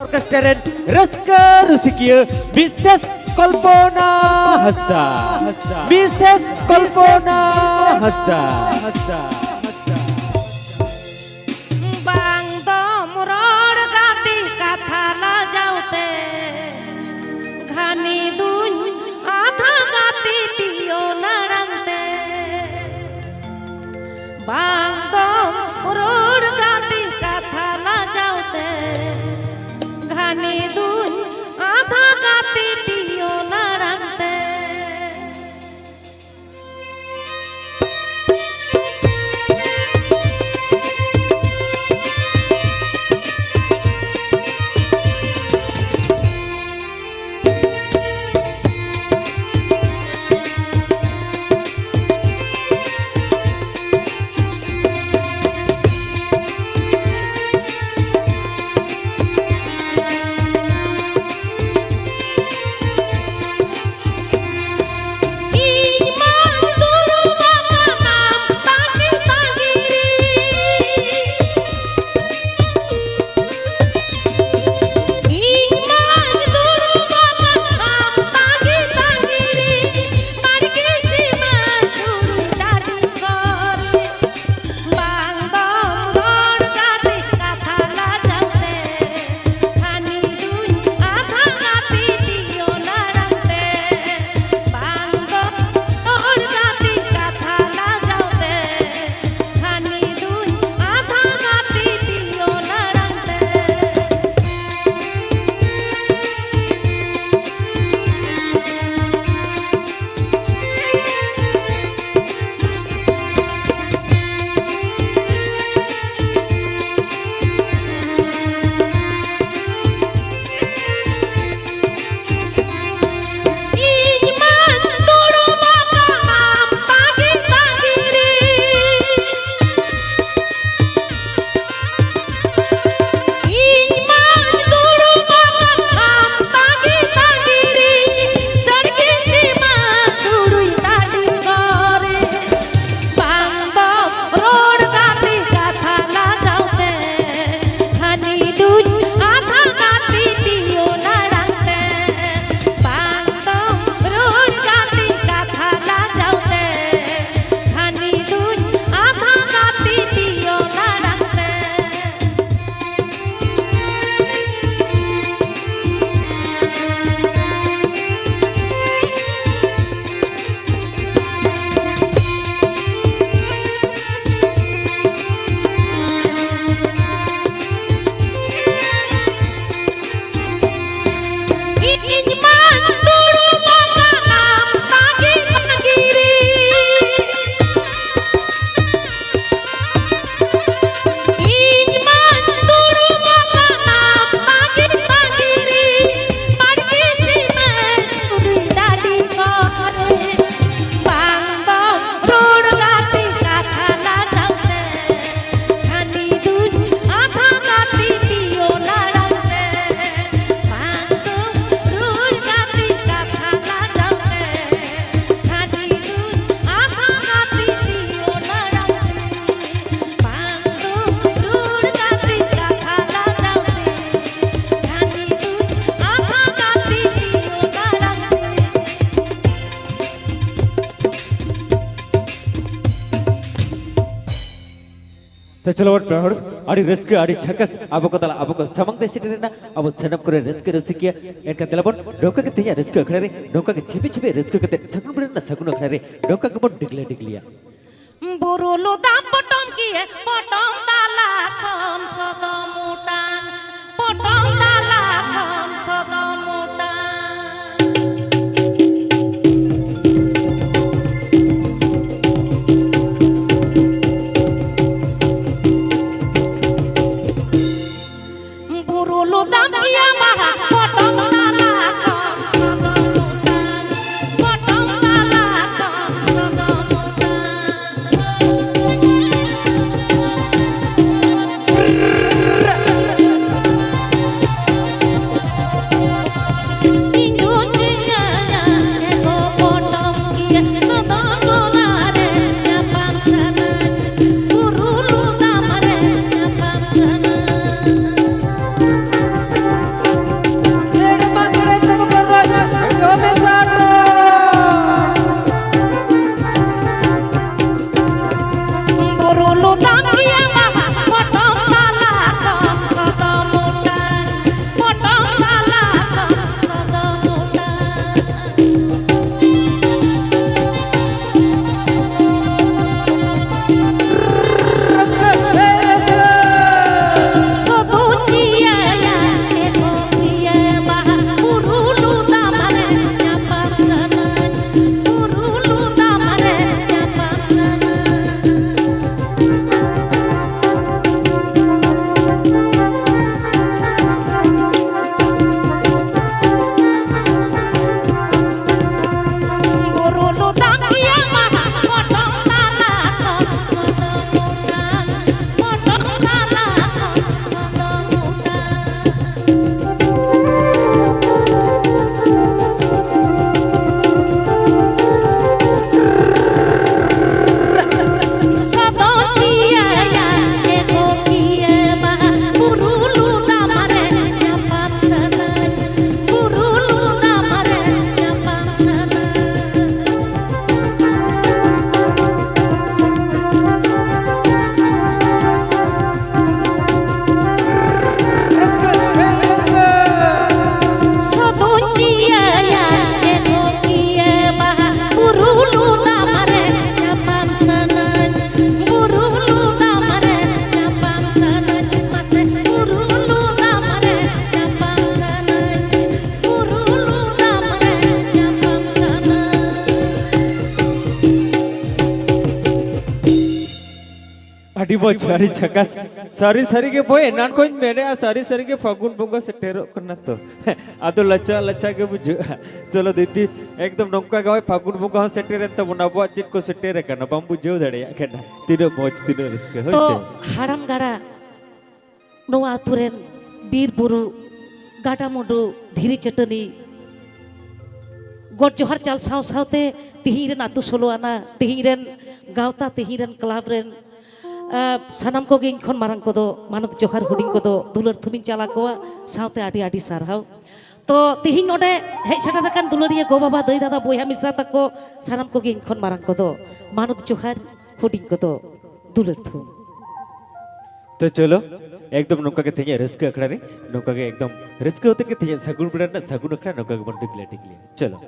Orkestren Raska Rusikia Mrs. Kolpona Hasta Mrs. Kolpona Hasta Bang dom rod gati katha la jaute Ghani dun adha gati piyo narante Bang dom rod gati katha la jaute Ghani dun adha gati piyo narante तो चलो what प्रहर आड़ी rusk आड़ी झकस अब को तला अब को समंग देश ना अब सनम करे रस्क रसिकिया इनका तलबन डोका के तिया रस्क खरे डोका के छिपे छिपे रस्क के सगुन बरे ना सगुन खरे डोका के बन डिगले डिगलिया बोरोलो दाम पटम किए पटम ताला कौन सदम उटान पटम ताला कौन सदम उटान बोरोलो दाम किए मारा पटम ताला कौन सदम उटान पटम ताला कौन सदम आड़ी मौज आड़ी झकास सारी सारी के बोए नान को मेरे सारी सारी के फागुन बंगा से टेरो करना तो आदो लच्चा लच्चा के बुझ चलो दीदी एकदम नौका गावे फागुन बंगा से टेरे तब नबो चित को से टेरे करना बम्बू जो धड़े करना तीनो मौज तीनो रस्के तो हाड़ाम गाड़ा नोआ तुरेन बीर बुरु गाटा मुडु धीरी चटनी गोट जोहर चाल साव सावते तिहिरेन आतु सोलोआना तिहिरेन गावता तिहिरेन क्लाब रेन सानाम को गे इनखन मारांग को दो मानत जोहर हुडिंग को दो दुलर थुमिन चाला को सावते आडी आडी सारहाव तो तिहिन नोडे हेज सेटर रकान दुलरिया गो बाबा दई दादा बोया मिश्रा तको सानाम को गे इनखन मारांग को दो मानत जोहर हुडिंग को दो दुलर थुम तो चलो एकदम नौका के तेज रस्क अखड़ा रे नौका के एकदम रस्क होते के तेज सगुन पड़ा ना सगुन अखड़ा नौका के बन टिकले चलो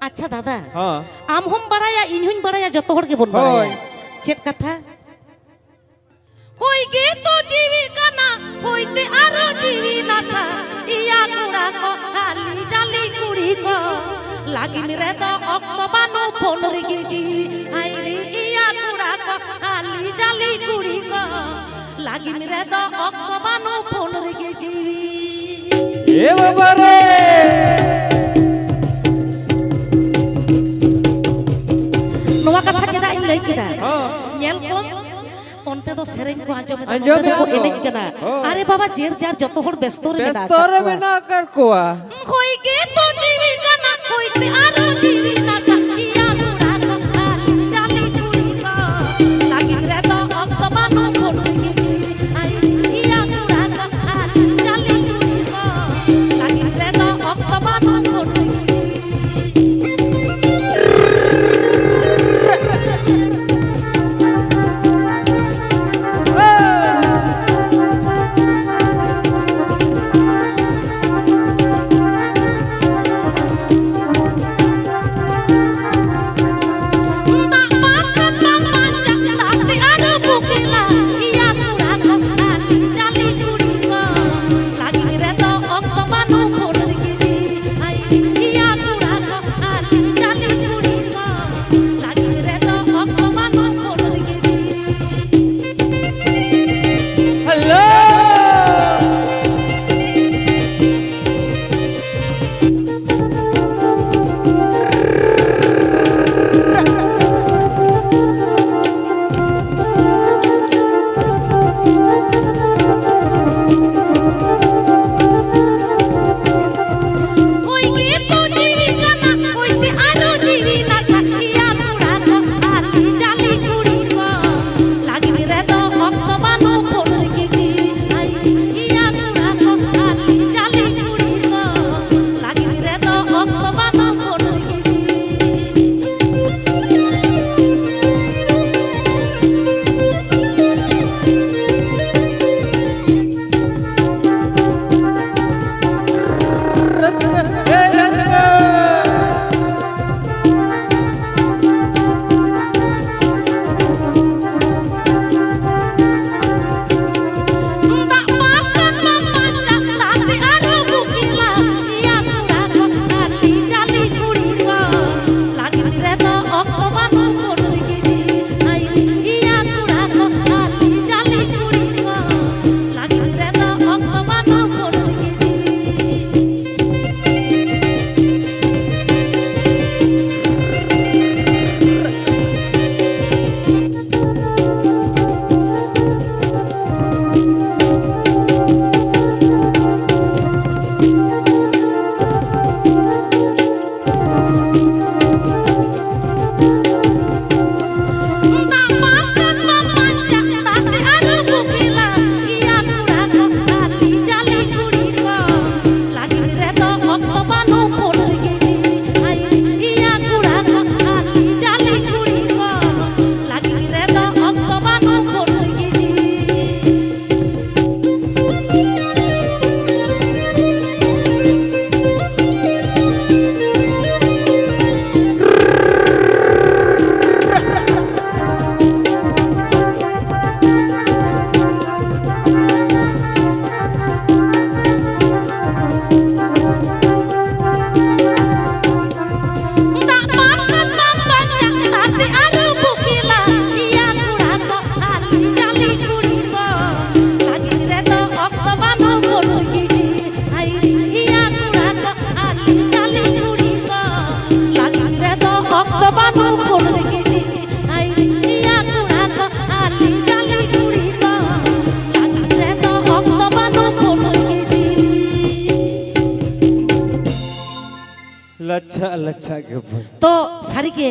अच्छा दादा हाँ आम हम बड़ाया इनहुन बड़ाया जतो हर के बन बड़ाया चेत कथा होई गे तो जीवी काना होइते आरो जीवी नासा इया कुड़ा को हाली जाली कुड़ी को लागी मेरे तो अक्तबानो फोन रे गे जीवी हाय रे इया कुड़ा को हाली जाली कुड़ी को लागी मेरे तो अक्तबानो फोन रे गे जीवी ए बाबा रे नोवा कथा चेदा इन लई केदा हां नेल को onte do sereng ko anjome ko enej kana are baba jer jar joto hor besto re mena kar koa hoi ge to jiwi kana hoite aro jiwi na sa iya gura ko ali jali juri ko lagi re to oktabano phone ge jiwi ai iya gura ko ali jali juri ko lagi re to oktabano phone ge लच्छा के बोल तो सारिगे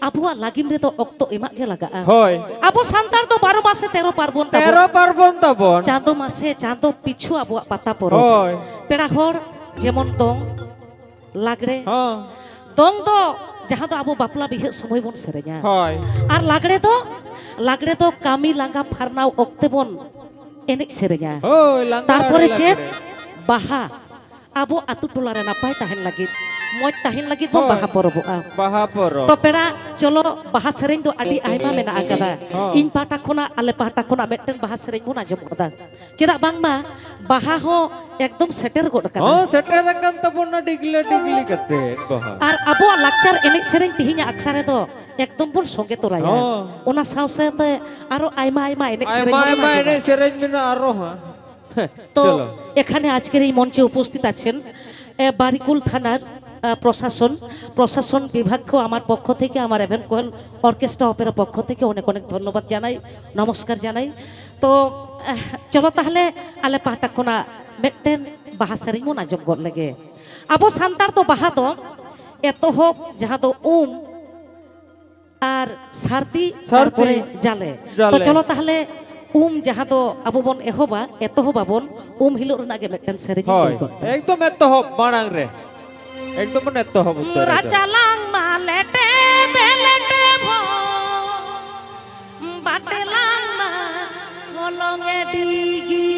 आबुआ लागिम रे तो ऑक्तो एमा के लगा होय आबो संतार तो 12 मासे 13 पार्बण ताबो 13 पार्बण ताबन चांदो मासे चांदो पिछु आबुआ पाता परो होय पेड़ा होर जेमन दong लागड़े हां दong तो जहां तो आबो बापला बिहे समय बन सेरेङा होय और लागड़े तो कामी लांगा फारनाव ऑक्ते बन एनेक सेरेङा होय लांगा तारपरे चेत बाहा आबो आतु टोला रे नापाय ताहेन लागिद मoj ताहेन लागिद बन बाहा परबोआ बाहा परो तो पेड़ा चलो बाहा सेरेङ दो आदि आयमा मेना आकादा इन पाटा खोना आले पाटा खोना मेटन बाहा सेरेङ बन आजम कदा चेदा बांगमा बाहा हो एकदम सेटर गोड कदा हां सेटर रकन तबन डिगले कते बाहा और आबो लाक्चर एनेक सेरेङ तिहिना आखड़ा रे दो एकदम बन संगे तोराया ओना साव साथे आरो आयमा आयमा एनेक सेरेङ आयमा एनेक सेरेङ मेना आरो हां तो এখানে আজকের এই মঞ্চে উপস্থিত আছেন বারিকুল থানার প্রশাসন বিভাগকে আমার পক্ষ থেকে আমার এভেন কোয়েল অর্কেস্ট্রা অপেরা পক্ষ থেকে অনেক অনেক ধন্যবাদ জানাই নমস্কার জানাই তো চলো তাহলে আলে পাটা কোনা মেটেন বাহা সেরিং মন আজম গর লাগে আবো সান্তার তো বাহা তো এত হোক যাহা তো আর সারদি তারপরে জালে তো চলো তাহলে जहाँ तो आबो बन एहोबा एतोहबा बन हिलो रनागे मेटन सेरिङ एकदम एतोहब मारांग रे एकदम एतोहब राचालांग मालेटे बेलेटे भो बाटेलांग मा होलंगे डिगी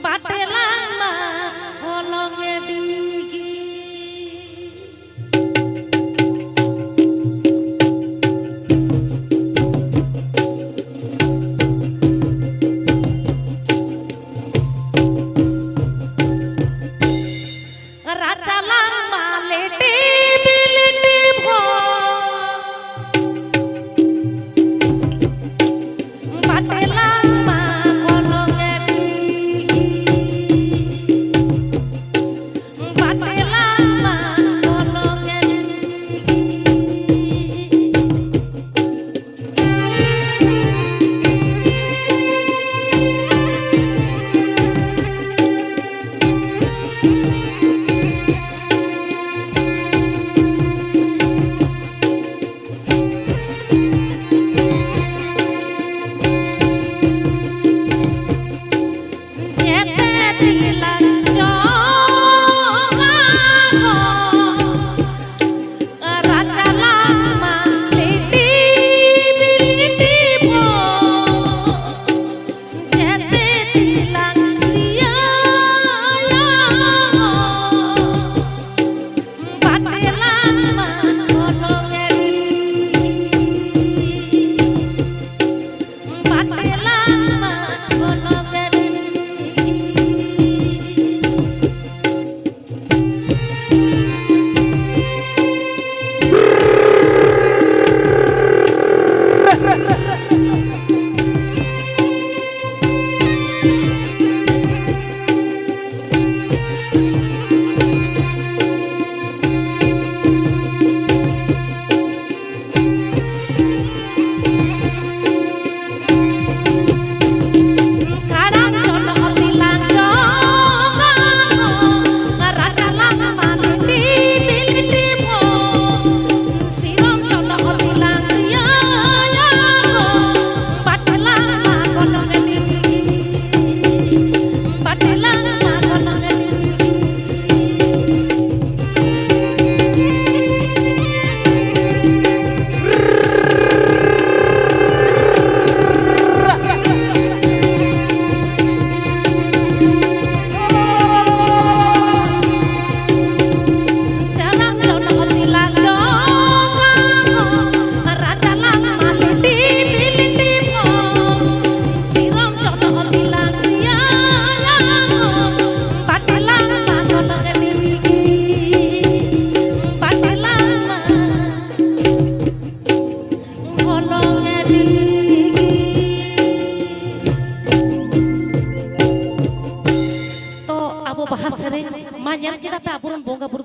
बाटेलांग मा होलंगे डिगी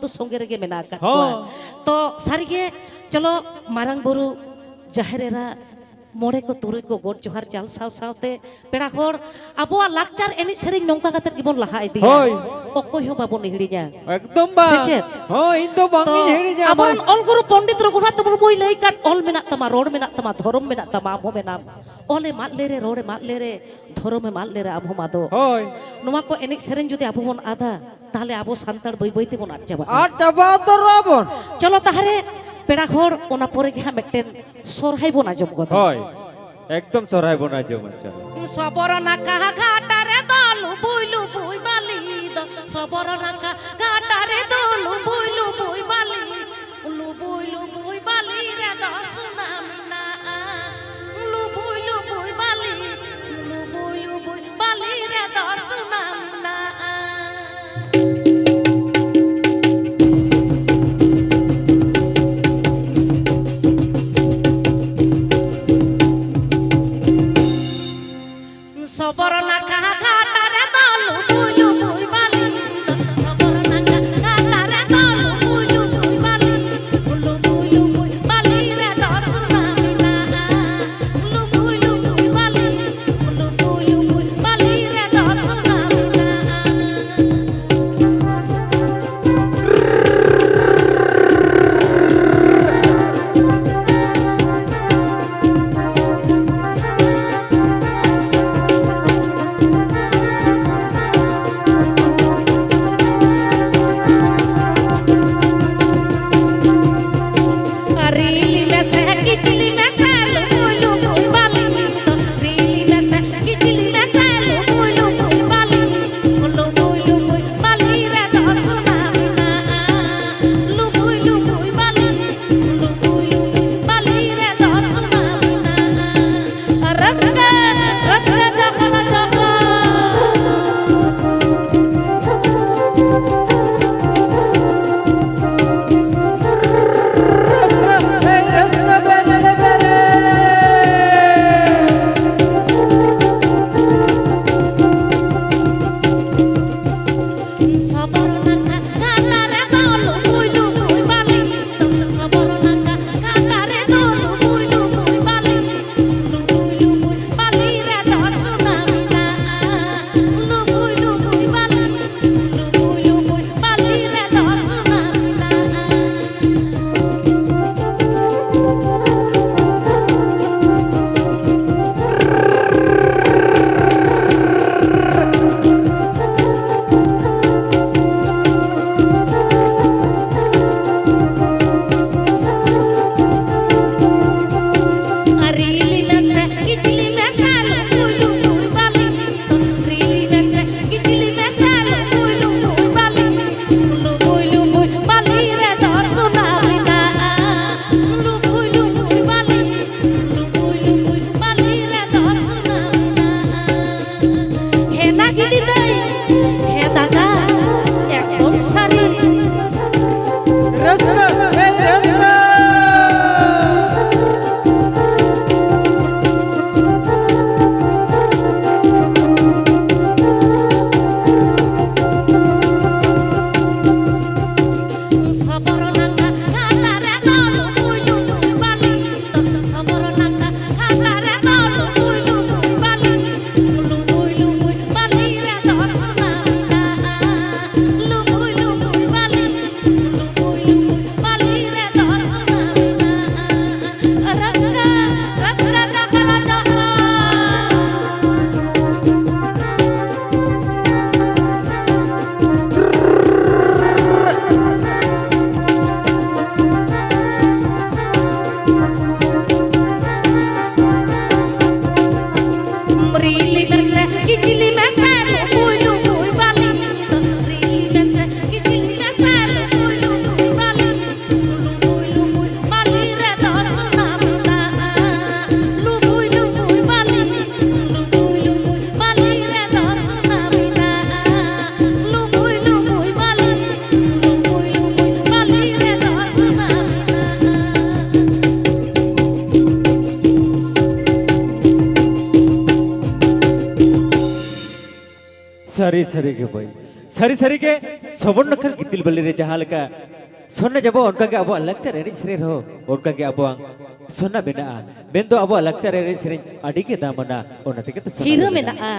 संगे रेगे मेना तो सारिगे चलो मारंग बुरु जाहेरेरा मोड़े को तुरुई को गोड जोहार चाल साव सावते पेड़ा होर अबुआ लाकचार एनि सेरिंग नोंका काते गिबन लहा इदी ᱚᱠᱚᱭ ᱦᱚᱸ ᱵᱟᱵᱚᱱ ᱦᱤᱲᱤᱧᱟ एकदम बा ᱥᱮᱪᱮᱫ? ᱦᱚᱸ ᱤᱧ ᱫᱚ ᱵᱟᱝ ᱛᱚ ᱤᱧ ᱦᱤᱲᱤᱧᱟ ᱟᱵᱚᱨᱮᱱ ᱚᱞᱜᱩᱨᱩ ᱯᱚᱱᱰᱤᱛ ᱨᱚᱜᱷᱩᱱᱟᱛᱷ ᱢᱩᱨᱢᱩᱭ ᱞᱟᱹᱭ ᱠᱟᱫ ᱚᱞ ᱢᱮᱱᱟᱜ ᱛᱟᱢᱟ ᱨᱚᱲ ᱢᱮᱱᱟᱜ ᱛᱟᱢᱟ ᱫᱷᱚᱨᱚᱢ ᱢᱮᱱᱟᱜ ᱛᱟᱢᱟ ᱟᱢ ᱦᱚᱸ ᱢᱮᱱᱟᱢ ᱚᱞᱮ ᱢᱟᱫ ᱞᱮᱨᱮ ᱨᱚᱲᱮ ᱢᱟᱫ ᱞᱮᱨᱮ ᱫᱷᱚᱨᱚᱢᱮ ᱢᱟᱫ ᱞᱮᱨᱮ ᱟᱵᱚ ᱟᱫᱚ ᱦᱳᱭ ᱱᱚᱣᱟ ᱠᱚ ᱮᱱᱮᱡ ᱥᱮᱨᱮᱧ ᱡᱩᱫᱤ ᱟᱵᱚ ᱵᱚᱱ ᱟᱫᱟ ᱛᱟᱦᱞᱮ ᱟᱵᱚ ᱥᱟᱱᱛᱟᱲ ᱵᱟᱹᱭ ᱵᱟᱹᱭ ᱛᱮᱵᱚᱱ ᱟᱫ ᱪᱟᱵᱟᱜᱼᱟ আর চাবা উত্তরাবন চলো তাহলে পেড়া ঘর ওনা পরে গিয়া মেটেন সরহাই বন আজম কথা হয় একদম সরাই বনা জমন চল সবর নাকা ঘাটারে দল বুইলু বুই বালি সবর নাকা ঘাটারে দল বুইলু বুই বালি বুইলু বুই বালি রে দসনাম না বুইলু বুই বালি বুইলু বুই বালি রে দসনাম না সবর নাকা ঘাটারে দল বুইলু বুই বালি সবর নাকা ঘাটারে দল বুইলু বুই বালি বুইলু বুই বালি রে দসনাম না বুইলু বুই বালি বুইলু বুই বালি রে দসনাম না रीली में से किचली में से लुलु बुई बाली रीली में से किचली में से लुलु बुई बाली लुलु बुई बाली रे दसनाम ना लुलु बुई बाली बाली रे दसनाम ना रसका रसका जखन जखन সবর নাকা ঘাটারে দল বুইলু বুই বালি সবর নাকা ঘাটারে দল বুইলু বুই বালি বুইলু বুই বালি রে দসনাম না বুইলু বুই বালি বুইলু বুই বালি রে দসনাম না रीली में से किचली में से लुलु बुई बाली रीली में से किचली में से लुलु बुई बाली बुइलु बुई बाली रे दसनाम ना बुइलु बुई बाली बुइलु बुई बाली रे दसनाम ना हे नागिनी दई हे दादा একদম সারি রসনা হে রসনা সবর নাকা ঘাটারে দল বুইলু বুই বালি সবর নাকা ঘাটারে দল বুইলু বুই বালি বুইলু বুই বালি রে দসনাম না বুইলু বুই বালি বুইলু বুই বালি রে দসনাম না রসকা রসকা জখলা জখলা रीली में से किचली में से बुइलु बुई बाली रीली में से किचली में से बुइलु बुई बाली बुइलु बुई बाली रे दसनाम ना बुइलु बुई बाली बुइलु बुई बाली रे दसनाम ना बुइलु बुई बाली बुइलु बुई बाली रे दसनाम সারি সারি কে ভাই সারি সারি কে সবর নখর গিতিল বলি রে জাহাল কা सोना जब उनका के अब लक्चर एरी सेरेन हो उनका के अब सोना बेना बेन दो अब लक्चर एरी सेरेन अड़ी के दामना ओना ते के तो hero मेना'a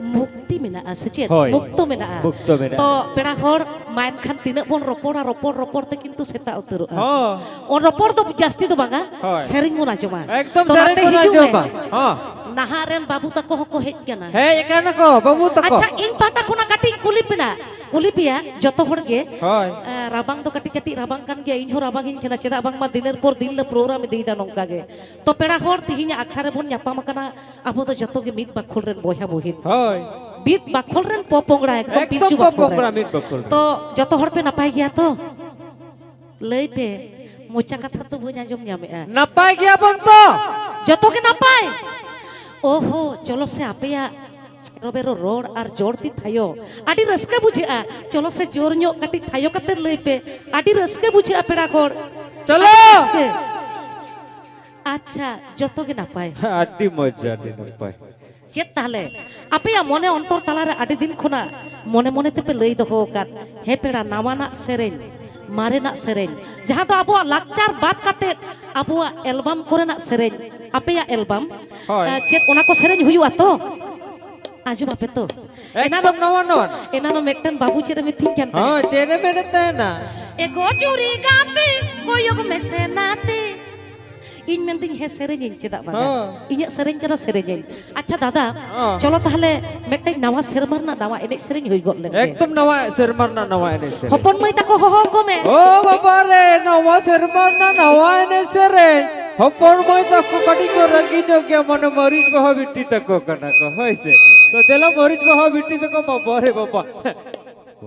mukti mena secet Hoi. mukto mena Mukto menaa. to pera hor main kan tina bon ropor te kintu seta uturu Oh. on ropor to jasti to banga Hoi. sering mo na joma Ekdom To sering nate ko na hiju me. joma. Oh. Naharen babu tako hoko hej kana Hei ekana ko babu tako. acha in pata khona kati kulipia joto hor ge Hoi. rabang to kati kati rabang kan ge in ho rabang in kena cheda bang ma diner por din le program e deida nongka ge to pera hor tihinya akhare bon nyapam kana abo to joto ge mit bakhol ren boya bohin Hoi. bit bakhol ren popongra ekdom Ekdom pichu bakhol popongra ren. mit bakul. to joto hor pe napai gya to lei pe mocha katha to boi anjom nyame a Napai gya bang to. joto ge napai oho cholo se apeya robero rod ar jor ti thayo adi raska bujha cholo se jor nyo kati thayo kate lei pe adi raska bujha pera kor Chalo. আচ্ছা যত ge napai Adi moja adi napai. চেত তাহলে আপেয়া মনে অন্তর তালারে আডি দিন খোনা মনে মনে Tepe লই দহো কাত হে পেড়া নামানা সেরেন মারেনা সেরেন যাহা তো আবো লাকচার বাদ কাতে আবো অ্যালবাম করেনা সেরেন আপেয়া অ্যালবাম হয়। চেত ওনা কো সেরেন হুইয়া তো আজুম আপে তো Ekdom nawan. এনানো মেকটান বাবু চেরে মে থিং ক্যান Oh, cene mere tena. এ গজুরি গাতে কয়গ মেসেনাতে ইন মেন্টিং হে সেরেন চেদা বাগা হ্যাঁ। ইᱧᱟᱹᱜ সেরেন kana সেরেন আচ্ছা দাদা হ্যাঁ। চলো তাহলে মেকটাই নাওয়া সেরমার না নাওয়া এনে সেরেন হই গল লেন Ekdom nawa sermar na nawa ene sere. হপন মই তাকো হহ কমে Oh babare nawa sermar na nawa ene sere. Hopor moi takko kadi ko ragi jogya mane marit baha bitti takko kana ko hoise. To dela marit baha bitti takko babare baba.